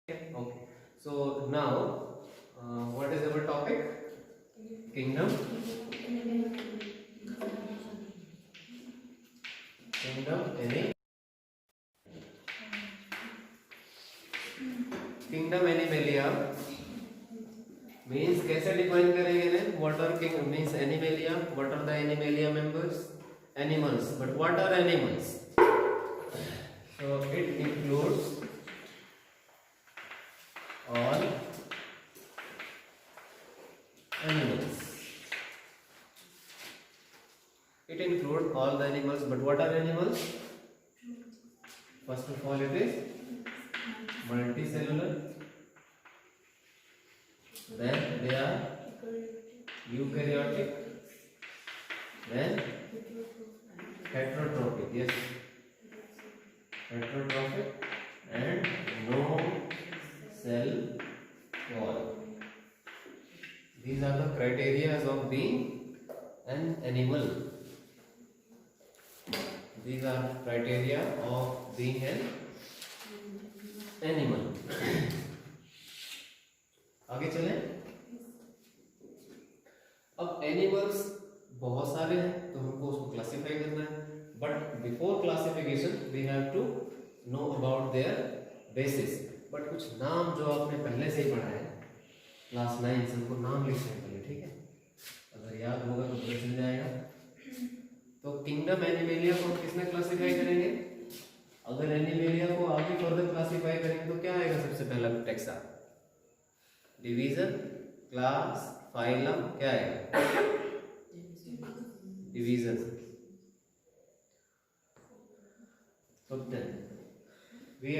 Okay. So now, what is our topic? Kingdom. Any kingdom animalia means कैसे define करेंगे ने? What are king means animalia? What are the animalia members? Animals. But what are animals? So it includes all animals. It includes all the animals, but what are animals? First of all, it is multicellular. Then they are eukaryotic. Then heterotrophic. Yes, heterotrophic and no cell wall. These are the criteria of being an animal. These are criteria of being an animal. आगे चलें. अब animals बहुत सारे हैं तो हमको उसको classify करना है. But before classification we have to know about their basis. But कुछ नाम जो आपने पहले से ही पढ़ा है क्लास 9 से, उनको नाम लिखने हैं पहले. ठीक है, अगर याद होगा तो पता चल जाएगा. तो किंगडम एनिमेलिया को किसमें क्लासिफाई करेंगे? अगर एनिमेलिया को आगे फर्दर क्लासिफाई करेंगे तो क्या आएगा? सबसे पहला टेक्सा, डिवीजन, क्लास, फाइलम. क्या आएगा? डिवीजन. तो we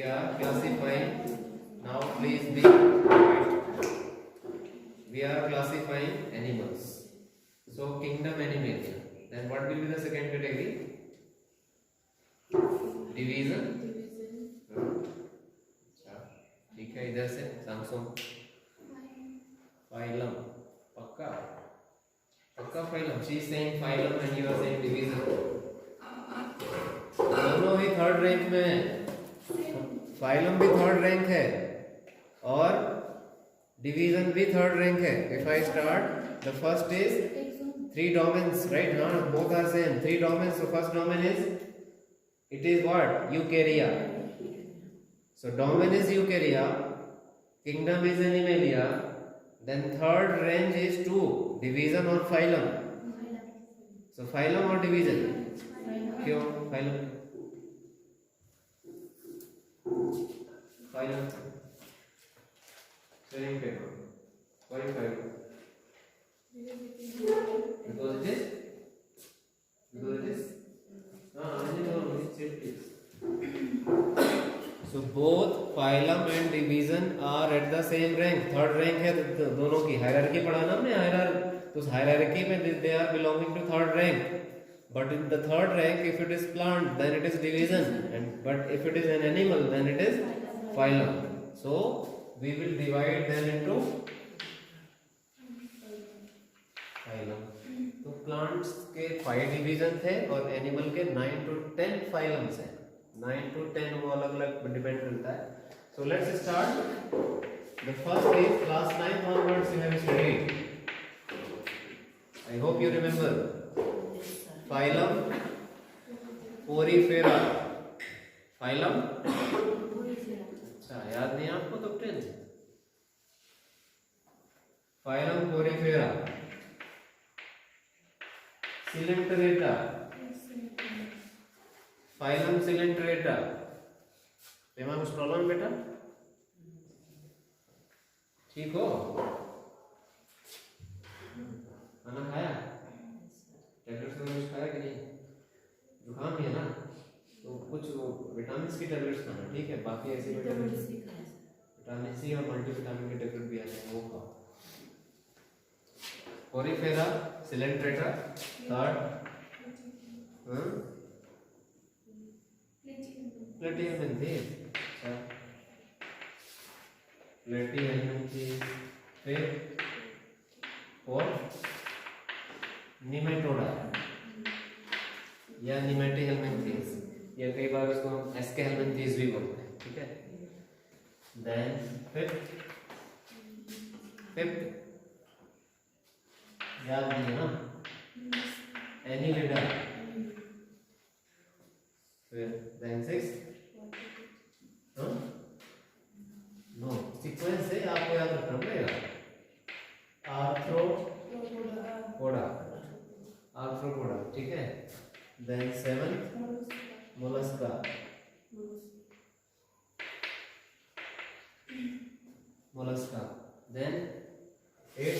are classifying now, please be quiet. We are classifying animals. So kingdom animalia. Then what will be the second category? Division. अच्छा, ठीक है. इधर से सैमसंग. Phylum. पक्का phylum. She is saying phylum and you are saying division. दोनों ही third rank में है. Phylum भी थर्ड रैंक है और डिवीजन भी थर्ड रैंक है. If I start, the first is 3 domains, right? हाँ, both are same. 3 domains. So first domain is, it is what? Eukarya. So domain is eukarya, kingdom is animalia, then third range is 2, division or phylum. So phylum or division? क्यों phylum? Phylum. Spelling paper. Why phylum? Because it is. So both phylum and division are at the same rank. Third rank है तो दोनों की hierarchy पढ़ा ना हमने. तो उस हायरार्की में they are belonging to third rank. But in the third rank, if it is plant, then it is division, but if it is an animal, then it is phylum. So we will divide them into phylum. तो plants के 5 division थे और animal के 9 to 10 phylums हैं. 9 to 10 वो अलग अलग depend करता है. So let's start. The first is class 9 onwards you have studied. I hope you remember. Phylum Porifera. Phylum. अच्छा, याद नहीं आपको तो tenth. Phylum Porifera. Coelenterata. Phylum Coelenterata. Pema कुछ प्रॉब्लम बेटा? ठीक हो? खाना खाया? टैबलेट्स वगैरह खाया कि नहीं? जुकाम है ना, तो कुछ वो विटामिन की टैबलेट्स खाना. ठीक है, बाकी ऐसी विटामिन सी और मल्टीविटामिन के टैबलेट भी आते हैं, वो खाओ. Porifera, Coelenterata. थर्ड प्लेटिहेल्मिन्थेस. प्लेटिहेल्मिन्थेस. फिर और निमेटोडा या निमेटीहेल्मिन्थेस, या कई बार उसको हम एस्केहेल्मिन्थेस भी बोलते हैं. ठीक है। देन फिफ्थ याद नहीं है ना, एनिलिडा। फिर देन सिक्स्थ, नो सीक्वेंस से आपको याद रखना पड़ेगा। आर्थ्रोपोडा, आर्थ्रोपोडा, ठीक है। Then seven mollusca, mollusca. Then eight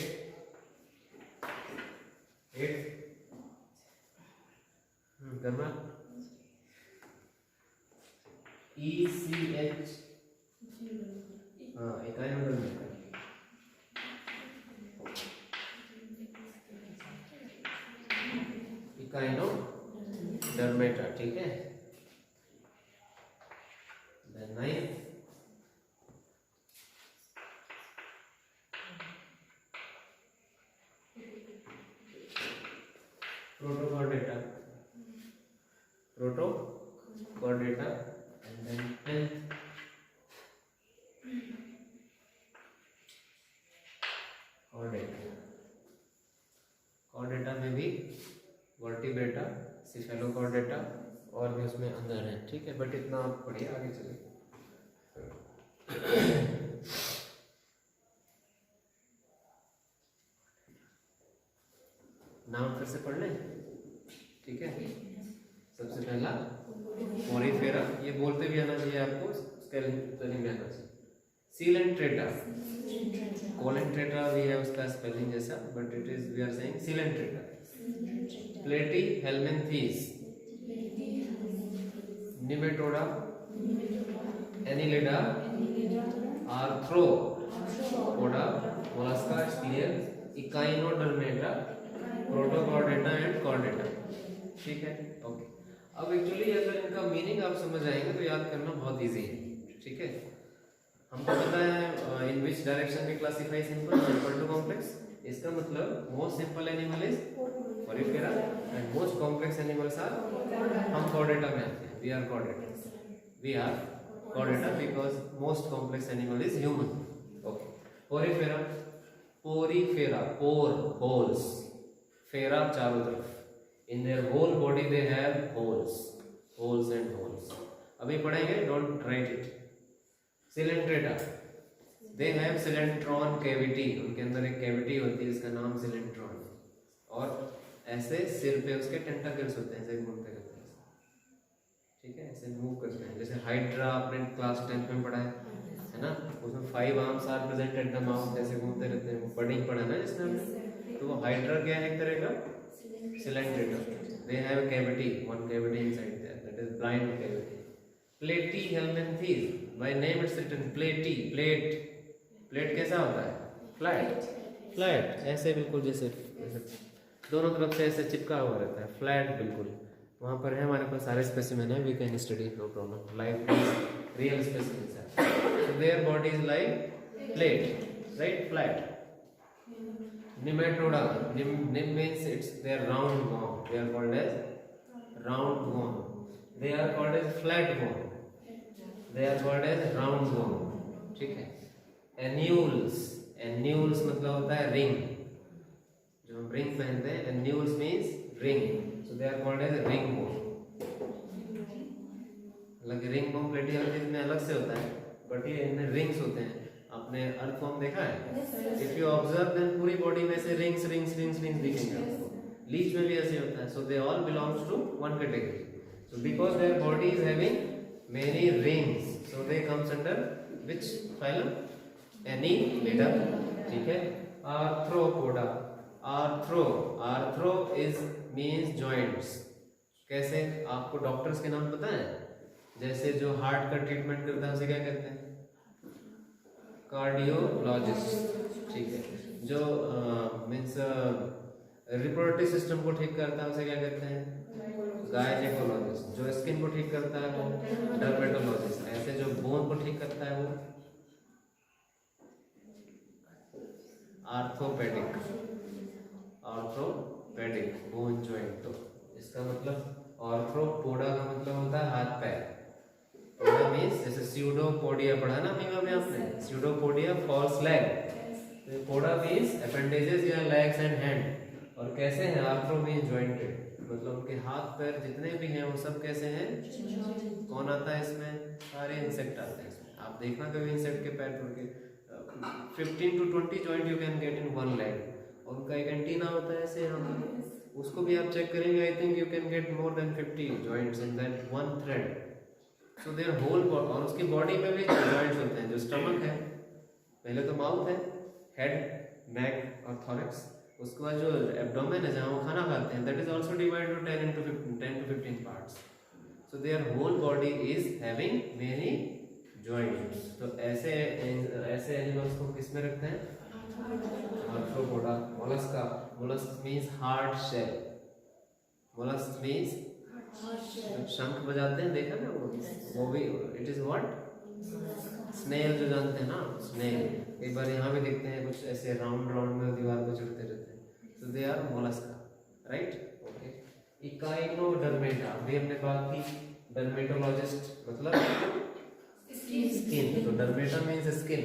करना ECH, हाँ इकाइनोडर्मेटा, इकाइनोडर्मेटा, ठीक है। Then ninth protochordata, protochordata. And then 10th chordata. Chordata में भी वर्टिब्रेटा, सिफेलोकॉर्डेटा और भी उसमें अंदर है, ठीक है। बट इतना आप पढ़िए, आगे चलिए। नाम फिर से पढ़ लें, ठीक है। सबसे पहला पोरीफेरा, ये बोलते भी आना चाहिए आपको, स्पेलिंग में आना चाहिए। सीलेंट्रेटा, कोलेंट्रेटा भी है उसका स्पेलिंग जैसा, but it is we are saying coelenterata. Platyhelminthes, nematoda, annelida, arthropoda, mollusca, clear, echinodermata, protochordata and chordata, ठीक है। ओके, अब एक्चुअली अगर इनका मीनिंग आप समझ आएंगे तो याद करना बहुत इजी है, ठीक है। हमको पता है in which direction we classify simple, simple to complex. इसका मतलब most simple animal is porifera and most complex animals are, हम कॉर्डेटा में आते हैं, we are chordata because most complex animal is human. Okay, porifera, porifera, pore holes, fera चारों तरफ, in their whole body they have holes and holes. अभी पढ़ेंगे, don't write it. Coelenterata, they have coelenteron cavity, उनके अंदर एक cavity होती है जिसका नाम सिलेंट्रॉन, और ऐसे सिर पे उसके टेंटाकल्स होते हैं, ऐसे घूमते रहते हैं, ठीक है, ऐसे मूव करते हैं। जैसे हाइड्रा आपने क्लास 10th में पढ़ा है ना, उसमें 5 arms are present at the mouth, ऐसे घूमते रहते हैं, बडिंग पढ़ा ना जिसने हमने। तो वो हाइड्रा क्या है, एक तरह का coelenterata. They have cavity, one cavity inside their, that is blind cavity. Platyhelminthes, by name it's written platy, plate कैसा होता है, फ्लैट, ऐसे बिल्कुल जैसे दोनों तरफ से ऐसे चिपका हुआ रहता है, फ्लैट बिल्कुल। वहाँ पर है हमारे पास सारे स्पेसिमेन है, we can study, no problem, like real specimens है। So their body is like plate, right, flat. Nematoda, nim means it's their round worm, they are called as round worm. They are called as flat worm, they are called as round worm, ठीक है। Annuals, annuals मतलब होता है ring, जो हम ring पहनते हैं, annuals means ring, so they are called as ring worm। हालांकि रिंग वर्म प्लेटिहेल्मिंथीस में अलग से होता है, बट ये इनमें रिंग्स होते हैं। आपने अर्थवर्म देखा है, इफ यू ऑब्जर्व देन पूरी बॉडी में से रिंग्स दिखेंगे आपको। लीच में भी ऐसे होता है, so they all belongs to one category. So because their body is having many rings, so they comes under which phylum, annelida, ठीक है। Arthropoda, arthro is means joints. कैसे, आपको डॉक्टर्स के नाम पता है? जैसे जो हार्ट का ट्रीटमेंट करता है उसे क्या कहते हैं, कार्डियोलॉजिस्ट, ठीक है। जो मीन्स रिप्रोडक्टिव सिस्टम को ठीक करता है उसे क्या कहते हैं, गायनेकोलॉजिस्ट। जो स्किन को ठीक करता है वो डर्मेटोलॉजिस्ट। ऐसे जो बोन को ठीक करता है वो आर्थोपेडिक, बोन जॉइंट। तो इसका मतलब आर्थ्रोपोडा का मतलब होता है हाथ पैर, पोडा मींस जैसे सूट स्यूडोपोडिया पढ़ा ना मीमा में आपने, pseudopodia false leg. Poda means appendages या लेग्स एंड हैंड। और कैसे हैं? आर्थ्रो मीन्स जॉइंटेड, मतलब उनके हाथ पैर जितने भी हैं वो सब कैसे हैं? कौन आता है इसमें? सारे इंसेक्ट आते हैं इसमें। आप देखना कभी इंसेक्ट के पैर टूट के 15 to 20 joint you can get in one leg. और उनका एक एंटीना होता है ऐसे यहाँ पर, उसको भी आप चेक करेंगे, I think you can get more than 50 joints in that one thread. So their whole, और उसकी बॉडी में भी जॉइंट्स होते हैं। जो स्टमक है, पहले तो माउथ है, हेड, नेक और थॉरैक्स, उसके बाद जो एब्डोमेन है जहाँ वो खाना खाते हैं, that is also divided to 10 to 15 parts. So their whole body is having many joints. तो ऐसे एनिमल्स को किस में रखते हैं? Arthropoda. Mollusca, mollusc means hard shell. Mollusc means शंख बजाते हैं, देखा ना वो भी, इट इज व्हाट? स्नेल, जो जानते हैं ना स्नेल, एक बार यहाँ भी देखते हैं कुछ ऐसे राउंड राउंड में दीवार पे चढ़ते रहते हैं। तो they are mollusca, right? Okay. Echinodermata, अभी हमने बात की डर्मेटोलॉजिस्ट मतलब स्किन, तो dermata means skin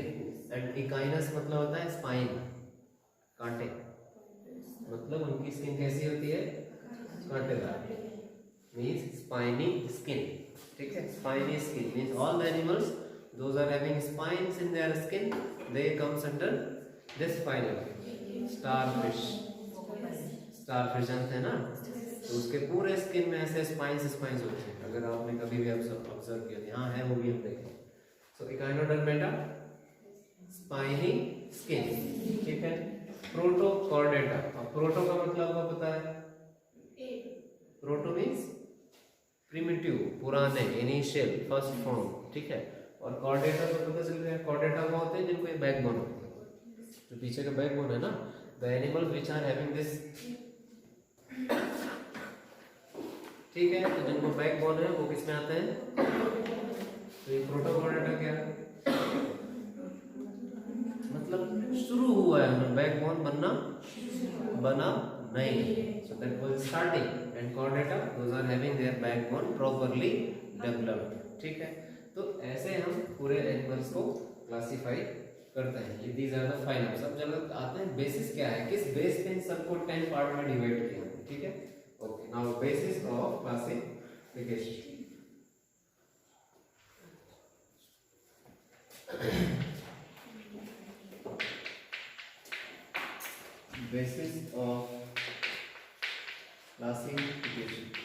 and echinus मतलब होता है स्पाइन, कांटे। मतलब उनकी स्किन कैसी होती है? कांटेदार, मींस स्पाइनी स्किन। ठीक है, spiny skin means all the animals those are having spines in their skin, they comes under this phylum। starfish, starfish जानते हैं ना, तो उसके पूरे स्किन में ऐसे स्पाइंस होते हैं। अगर आपने कभी भी ऑब्जर्व किया, यहाँ है वो भी हम देखें। सो इकाइनोडर्मेटा, स्पाइनी स्किन। ठीक है। प्रोटोकॉर्डेटा, अब प्रोटो का मतलब आपको पता है? प्रोटो मीन्स प्रिमिटिव, पुराने, इनिशियल, फर्स्ट फॉर्म। ठीक है। और कॉर्डेटा तो पता चल गया, कॉर्डेटा वो होते हैं जिनको ये बैकबोन होता है, जो पीछे का बैकबोन है ना, the animal which are having this. ठीक है, तो जिनको बैकबोन है वो किस में आते हैं? तो ये प्रोटोकॉर्डेटा क्या है? मतलब शुरू हुआ है, बैकबोन बना नहीं। So that was starting and chordata those are having their backbone properly developed. ठीक है। तो ऐसे हम पूरे एनिमल्स को क्लासिफाई करते हैं। These are the phylums. अब जब आते हैं बेसिस क्या है, किस बेस पे इन सबको 10 पार्ट में डिवाइड किया है। ठीक है। Okay, now basis of classification. Basis of classification.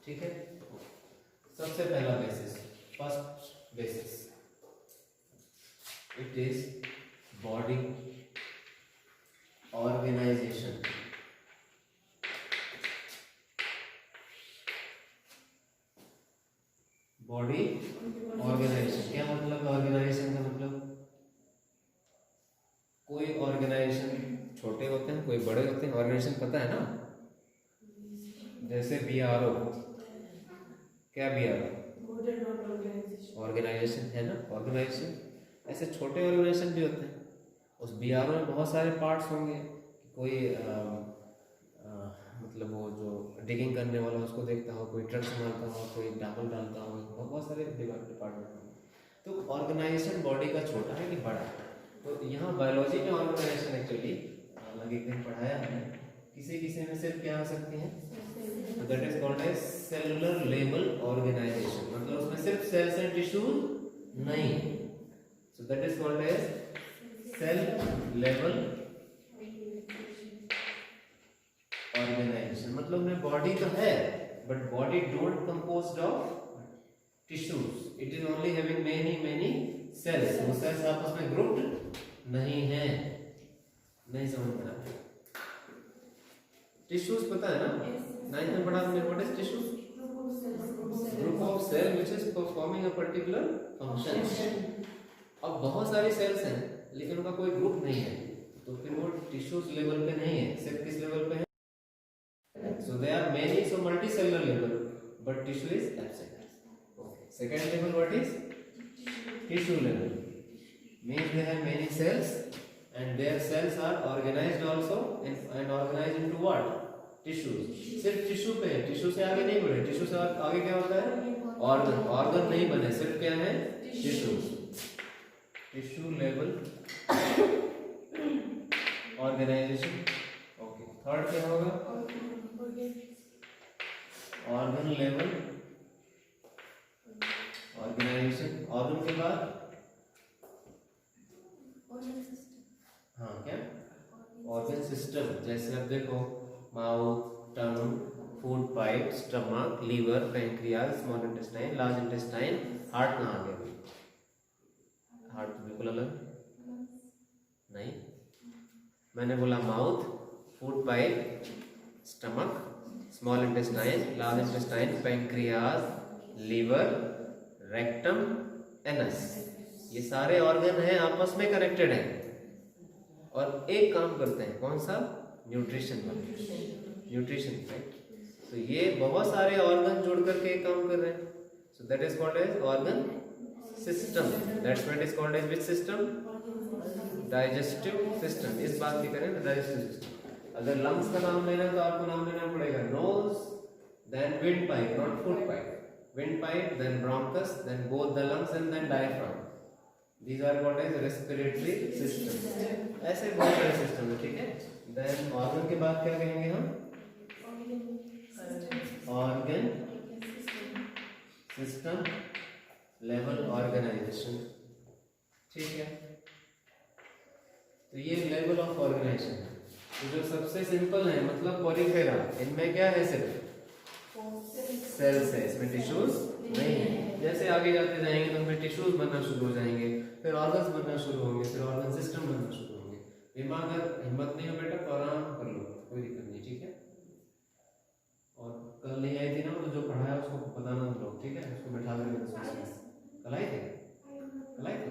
ठीक है। सबसे पहला basis, first basis, it is body organisation. Body organisation क्या मतलब? ऑर्गेनाइजेशन का मतलब कोई ऑर्गेनाइजेशन छोटे होते हैं, कोई बड़े होते हैं। ऑर्गेनाइजेशन पता है ना, जैसे बीआरओ, क्या बीआरओ? ऑर्गेनाइजेशन है ना, ऑर्गेनाइजेशन। ऐसे छोटे ऑर्गेनाइजेशन भी होते हैं, उस बीआरओ में बहुत सारे पार्ट्स होंगे। कोई मतलब वो जो डिगिंग करने वाला उसको देखता हो, कोई ट्रक संभालता हो, कोई डाबल डालता हो, बहुत सारे डिपार्टमेंट होंगे। तो ऑर्गेनाइजेशन बॉडी का छोटा है कि बड़ा है? तो यहाँ बायोलॉजी में ऑर्गेनाइजेशन एक्चुअली अलग एक दिन पढ़ाया हमने, किसी में सिर्फ क्या आ सकती है? तो that is called as cellular level organisation, मतलब उसमें सिर्फ सेल्स एंड टिश्यूज नहीं। So that is called as cell level organisation. मतलब में बॉडी तो है, but body don't composed of tissues, it is only having many cells. वो cells आपस में ग्रुप्ड नहीं है। नहीं समझ में आता? टिश्यूज पता है ना, नाइन्थ में पढ़ा हमने, what is tissue? Group of cell which is performing a particular function. अब बहुत सारी सेल्स हैं लेकिन उनका कोई ग्रुप नहीं है, तो फिर वो टिश्यूज लेवल पे नहीं है, सिर्फ किस लेवल पे है? So they are many, so multicellular level, but tissue is absent. Okay. Second level, what is? Tissue level. Means they have many cells, and their cells are organized also, and organized into what? Tissues. सिर्फ tissue पे है, tissue से आगे नहीं बढ़े। Tissue से आगे क्या होता है? ऑर्गन। ऑर्गन नहीं बने, सिर्फ क्या है? Tissues. Tissue level organisation. Okay, third क्या होगा? Organ level organisation. ऑर्गन के बाद हाँ क्या? Organ system. जैसे अब देखो, mouth, tongue, food pipe, stomach, liver, pancreas, small intestine, large intestine, heart कहाँ आ गया? हार्ट तो बिल्कुल अलग नहीं। मैंने बोला mouth, food pipe, stomach, small intestine, large intestine, pancreas, liver, rectum, anus. ये सारे ऑर्गन हैं, आपस में कनेक्टेड हैं और एक काम करते हैं। कौन सा? न्यूट्रिशन वाला। Nutrition, right. तो ये बहुत सारे ऑर्गन जुड़ करके एक काम कर रहे हैं। So that is called as organ system. That's what is called as which system? Digestive system. इस बात की करें तो डाइजेस्टिव सिस्टम। अगर लंग्स का नाम लेना है तो आपको नाम लेना पड़ेगा nose, then windpipe, not food pipe. Windpipe, then bronchus, then both the lungs and then diaphragm. These are called as respiratory system. ऐसे बहुत सारे सिस्टम है, ठीक है। देन ऑर्गन के बाद क्या कहेंगे हम? ऑर्गन सिस्टम लेवल ऑर्गेनाइजेशन, ठीक है। तो ये लेवल ऑफ ऑर्गेनाइजेशन है। तो जो सबसे सिंपल है, मतलब पॉलीफेरा, इनमें क्या है? सिर्फ सेल्स है, इसमें टिश्यूज नहीं है। जैसे आगे जाते जाएंगे तो उनमें टिश्यूज बनना शुरू हो जाएंगे, फिर ऑर्गन्स बनना शुरू होंगे, फिर ऑर्गन सिस्टम बनना शुरू होंगे। दिमाग अगर हिम्मत नहीं हो बेटा तो आराम कर लो, कोई दिक्कत नहीं, ठीक है। और कल नहीं आई थी ना, तो जो पढ़ाया उसको बताना तुम लोग, ठीक है। उसको बैठा कर कल आई थी, कल आई थी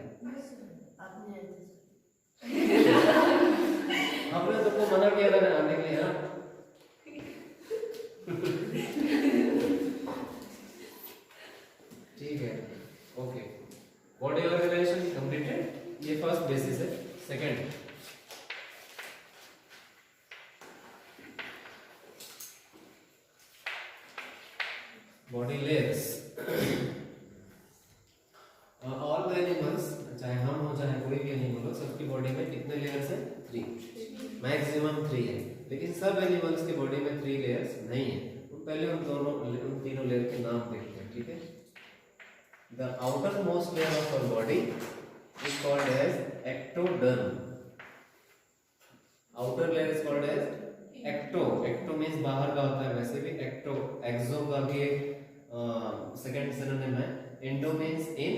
आपने सबको मना किया था आने के लिए, हाँ। ठीक है, ओके। Body organisation completed. ये फर्स्ट बेसिस है। Second, body layers. All the animals, चाहे हम हो चाहे कोई भी एनिमल हो, सबकी बॉडी में कितने लेयर्स हैं? 3, मैक्सिमम 3 है। लेकिन सब एनिमल्स की बॉडी में 3 लेयर्स नहीं है। तो पहले उन तीनों लेयर के नाम देखते हैं, ठीक है। The outermost layer of our body is called as ectoderm. Outer layer is called as ecto. Ecto means बाहर का होता है, वैसे भी ecto, exo का भी एक सेकंड सिनोनिम है। Endo means in,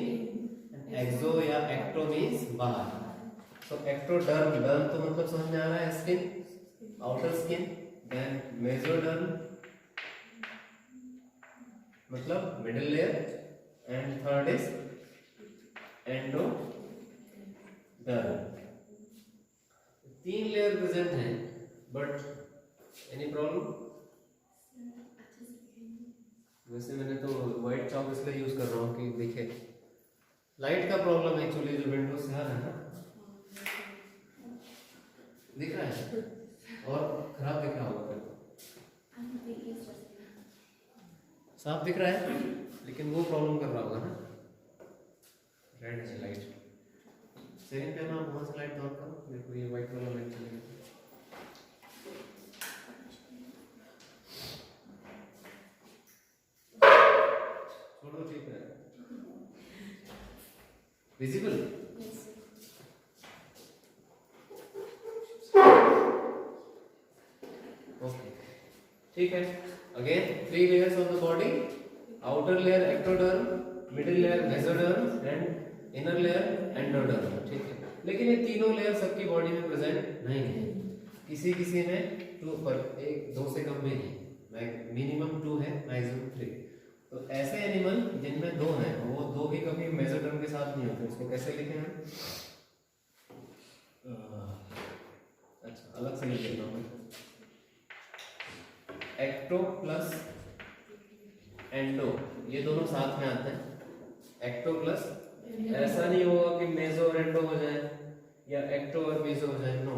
exo या ecto means बाहर। So ectoderm, derm तो मतलब समझ में आ रहा है, skin, outer skin. Then mesoderm मतलब middle layer. And third is endoderm. 3 layer present हैं, बट एनी प्रॉब्लम? वैसे मैंने तो व्हाइट चॉक इसलिए यूज कर रहा हूँ कि देखिए लाइट का प्रॉब्लम एक्चुअली जो विंडो से आ रहा है ना, दिख रहा है और खराब दिख रहा होगा, साफ दिख रहा है लेकिन वो प्रॉब्लम कर रहा होगा ना। रेड है लाइट, सेकंड पे आप वहां से लाइट ऑन करो, मेरे को ये व्हाइट वाला लाइट चलेगा। छोड़ो, ठीक है, विजिबल। ओके, ठीक है। Again 3 layers of the body, outer layer ectoderm, middle layer mesoderm and inner layer endoderm, ठीक है। लेकिन ये तीनों लेयर सबकी बॉडी में प्रेजेंट नहीं है, किसी किसी में 2 पर, 1 2 से कम भी नहीं, मिनिमम 2 है, मैक्सिमम 3। तो ऐसे एनिमल जिनमें 2 हैं, वो 2 भी कभी मेसोडर्म के साथ नहीं होते। उसको कैसे लिखें हम? अच्छा, अलग से लिख देता हूँ, एक्टो प्लस एंडो, ये दोनों साथ में आते हैं। एक्टो प्लस, ऐसा नहीं होगा कि मेसो और एंडो हो जाए या एक्टो और मेसो हो जाए, नो।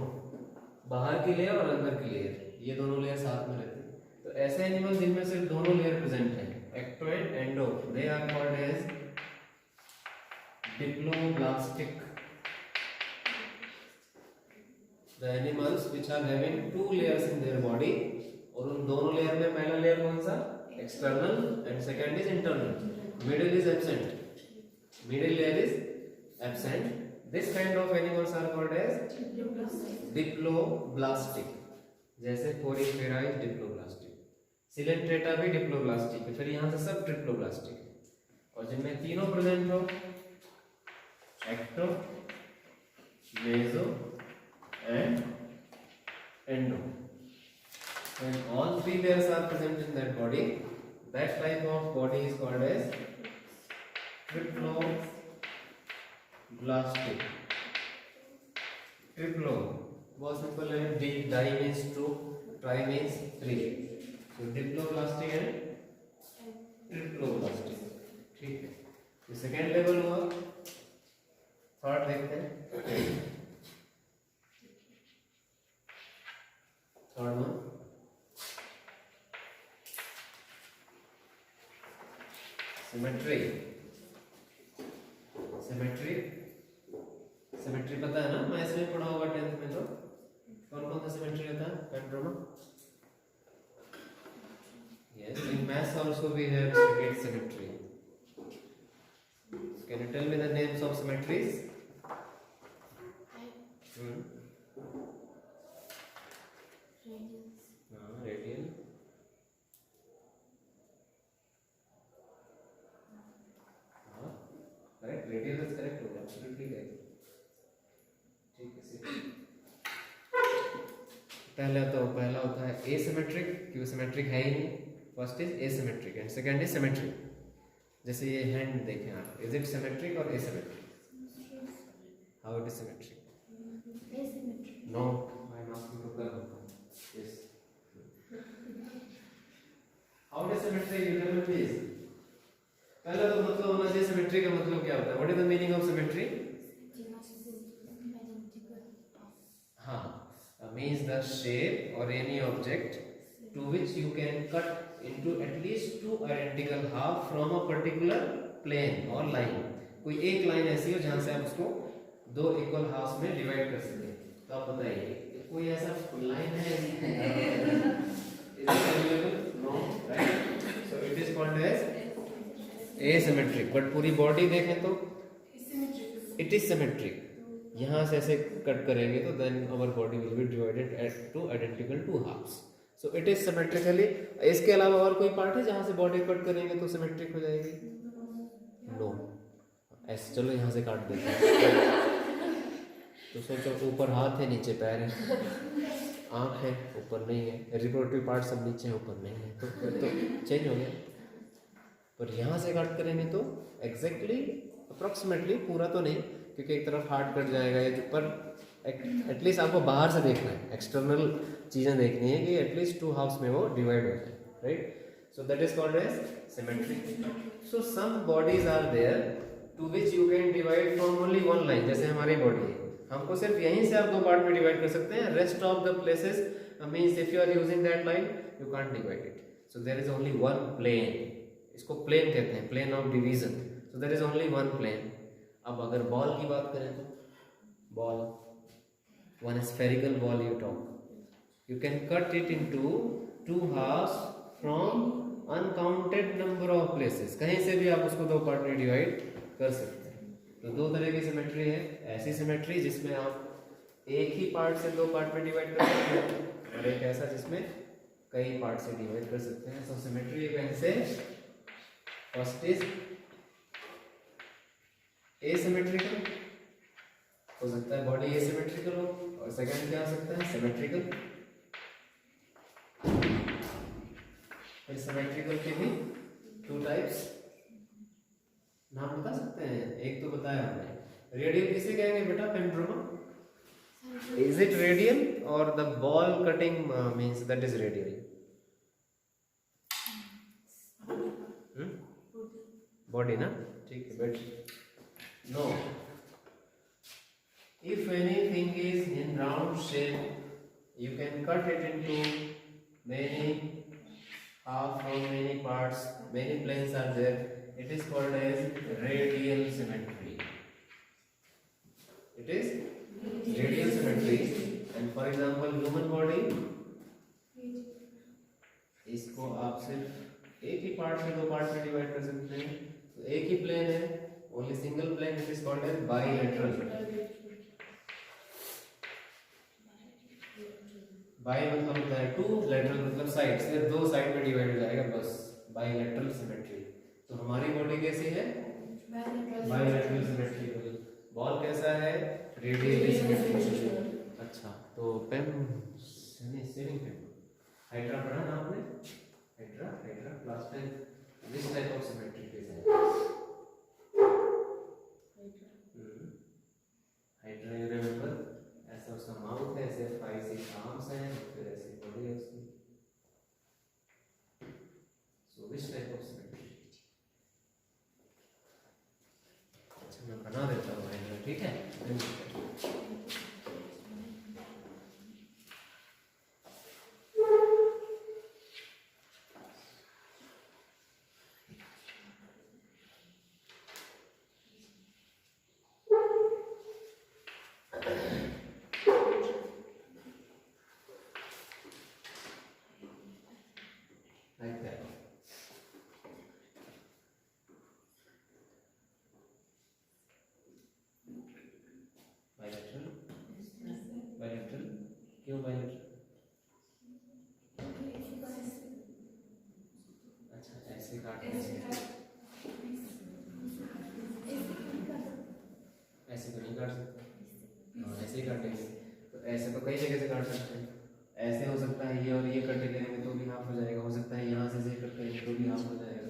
बाहर की लेयर और अंदर की लेयर, ये दोनों लेयर साथ में रहते हैं। ऐसे एनिमल जिनमें सिर्फ दोनों लेयर प्रेजेंट है, ecto and endo, they are called as diploblastic. The animals which are having two layers in their body, और उन दोनों लेयर में पहला लेयर कौन सा, external, and second is internal. Middle is absent, middle layer is absent. This kind of animals are called as diploblastic. जैसे porifera is diploblastic, coelenterata भी diploblastic है, फिर यहाँ से सब ट्रिप्लोब्लास्टिक है. और जिनमें तीनों प्रेजेंट हो, ecto, meso and endo, when all three layers are present in that body, that type of body is called as triploblastic. Triplo बहुत सिंपल है, D di means two, tri means three, so diploblastic and triploblastic. ठीक है, ये second level हुआ. Third देखते हैं. Third one symmetry. Symmetry symmetry पता है ना, मैथ्स में पढ़ा होगा 10th में. तो कौन कौन सा सिमेट्री होता है पेंड्रोमा? Yes, in maths also we have stated symmetry. Can you tell me the names of symmetries? Radial, correct, radial is correct होगा, एब्सोल्युटली करेक्ट. ठीक है, पहला होता है एसिमेट्रिक, क्यों सिमेट्रिक है ही नहीं. First is asymmetric and second is symmetric. जैसे ये हैंड देखें आप, इज इट सिमेट्रिक और asymmetric? How it is symmetric? No, I am asking to कल. Yes, how it is symmetric? You tell me please. पहला तो मतलब होना चाहिए सिमेट्री का मतलब क्या होता है? What is the meaning of symmetry? हाँ, means the shape or any object to which you can cut into at least two identical half from a particular plane or line. कोई एक लाइन ऐसी हो जहां से आप उसको दो इक्वल हाफ में डिवाइड कर सके. तो आप बताइए कोई ऐसा लाइन है? Is it available? No, right? So it is called as asymmetric. But पूरी बॉडी देखें तो it is symmetric. यहाँ से ऐसे कट करेंगे तो then our body will be divided to identical two halves. So it is symmetrically. इसके अलावा और कोई पार्ट है जहाँ से बॉडी कट करेंगे तो सिमेट्रिक हो जाएगी? नो. ऐसे चलो यहाँ से काट देते हैं. तो सोचो ऊपर हाथ है, नीचे पैर है, आँख है, ऊपर नहीं है, रिप्रोडक्टिव पार्ट सब नीचे है, ऊपर नहीं है, तो चेंज हो गया. पर यहाँ से कट करेंगे तो एग्जैक्टली अप्रोक्सीमेटली, पूरा तो नहीं क्योंकि एक तरफ हार्ट कट जाएगा या जो, पर एटलीस्ट आपको बाहर से देखना है, एक्सटर्नल चीज़ें देखनी है कि एटलीस्ट टू हाफ्स में वो डिवाइड हो जाए. Right? So that is called as symmetry. So some bodies are there to which you can divide from only one line. जैसे हमारी बॉडी है, हमको सिर्फ यहीं से आप दो पार्ट में डिवाइड कर सकते हैं. Rest of the places means if you are using that line you can't divide it. So there is only one plane. इसको प्लेन कहते हैं, plane of division. So there is only one plane. अब अगर ball की बात करें तो ball, one spherical ball you talk, you can cut it into two halves from uncounted number of places. कहीं से भी आप उसको दो पार्ट में डिवाइड कर सकते हैं. तो दो तरह की सिमेट्री है. ऐसी सिमेट्री जिसमें आप एक ही पार्ट से दो पार्ट में डिवाइड कर सकते हैं, और एक ऐसा जिसमें कई पार्ट से डिवाइड कर सकते हैं. सो सिमेट्री कैसे? फर्स्ट इज एसिमेट्रिकल, हो सकता है बॉडी एसिमेट्रिकल हो, और सेकंड क्या हो सकता है? सिमेट्रिकल. सिमेट्रिकल के भी टू टाइप्स. नाम बता सकते हैं? एक तो बताया हमने. रेडियल किसे कहेंगे बेटा? पेंड्रोमा. इज इट रेडियल और the ball cutting means that is radial? Body ना, ठीक है. बेट no, if anything is in round shape you can cut it into many half how many parts, many planes are there, it is called as radial symmetry. It is radial symmetry. And for example human body, इसको आप सिर्फ एक ही part में, दो part में divide कर सकते हैं. तो एक ही प्लेन है, only single plane, it is called as bilateral. Bi मतलब होता है टू, लेटरल मतलब साइड, सिर्फ दो साइड में डिवाइड हो जाएगा बस, बाइलेटरल सिमेट्री. तो हमारी बॉडी कैसी है? Bilateral symmetry. बॉल कैसा है? Radially symmetric. अच्छा, तो पेन सेविंग पेन हाइड्रा पढ़ा ना आपने? Hydra class 10. This type of symmetry is hydra. You remember, ऐसा उसका माउथ है, ऐसे 5-6 आर्म्स हैं, फिर ऐसे बॉडी है उसकी. So this type of symmetry. अच्छा, मैं बना देता हूँ हाइड्रा, ठीक है? क्यों बाइलेटरल? अच्छा, ऐसे काटना है, ऐसे तो नहीं काट सकते. हाँ, ऐसे ही काटेंगे. तो ऐसे तो कई जगह से काट सकते हैं. ऐसे हो सकता है, ये और ये कट करेंगे तो भी हाफ हो जाएगा. हो सकता है यहाँ से कट करेंगे तो भी हाफ हो जाएगा.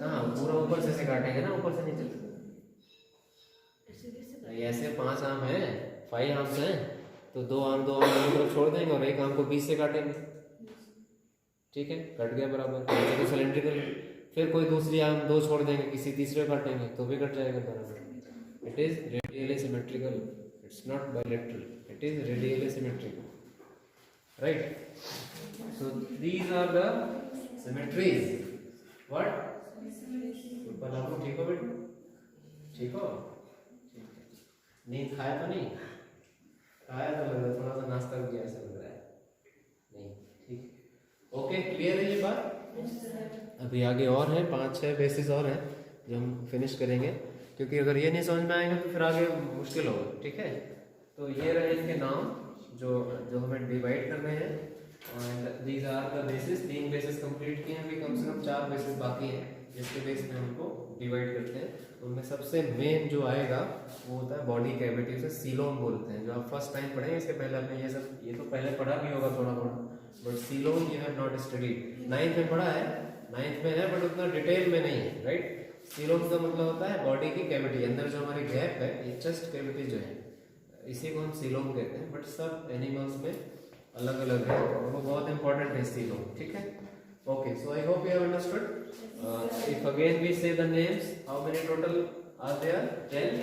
कहाँ? पूरा ऊपर से काटेंगे ना, ऊपर से नीचे. ऐसे 5 आर्म है, 5 आर्म्स हैं, तो दो आर्म तरफ छोड़ देंगे और एक आर्म को बीच से काटेंगे. ठीक है, कट गया बराबर. तो सिलेंड्रिकल. फिर कोई दूसरी आर्म दो छोड़ देंगे, किसी तीसरे काटेंगे तो भी कट जाएगा बराबर. It is radially symmetrical. It's not bilateral, it is radially symmetrical. Right? So these are the symmetries. What? ऊपर आपको ठीक हो बेटा? ठीक हो? नींद खाया तो नहीं? खाया तो लग रहा है, थोड़ा सा नाश्ता किया ऐसा लग रहा है. नहीं, ठीक. ओके, क्लियर है ये बात? अभी आगे और है, 5-6 बेसिस और हैं जो हम फिनिश करेंगे, क्योंकि अगर ये नहीं समझ में आएगा तो फिर आगे मुश्किल होगा. ठीक है? तो ये रहे इनके नाम जो हमें डिवाइड करने हैं. And these are the basis. 3 basis complete किए हैं, अभी कम से कम 4 बेसिस बाकी हैं जिसके बेस में हमको डिवाइड करते हैं. उनमें सबसे मेन जो आएगा वो होता है बॉडी कैविटी. उसे सीलोम बोलते हैं, जो आप फर्स्ट टाइम पढ़ेंगे. इसके पहले आपने ये तो पहले पढ़ा भी होगा थोड़ा बहुत, but coelom you have not studied. 9th में पढ़ा है, 9th में है, बट उतना डिटेल में नहीं है. राइट? सीलोम का मतलब होता है बॉडी की कैविटी, अंदर जो हमारी गैप है, ये चेस्ट कैविटी जो है, इसी को हम सीलोम कहते हैं. बट सब एनिमल्स में अलग अलग है और वो बहुत इंपॉर्टेंट है सीलोम. ठीक है? Okay, so I hope you have understood. If again we say the names, how many total are there? 10.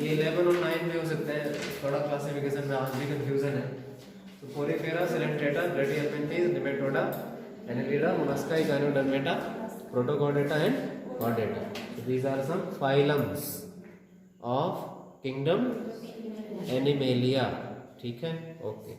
ये 11 और 9 भी हो सकते हैं, थोड़ा क्लासिफिकेशन में आज भी कंफ्यूजन है. तो porifera, coelenterata, platyhelminthes, nematoda, annelida, mollusca, echinodermata, protochordata and chordata. So these are some phylums of kingdom Animalia. ठीक है? Okay.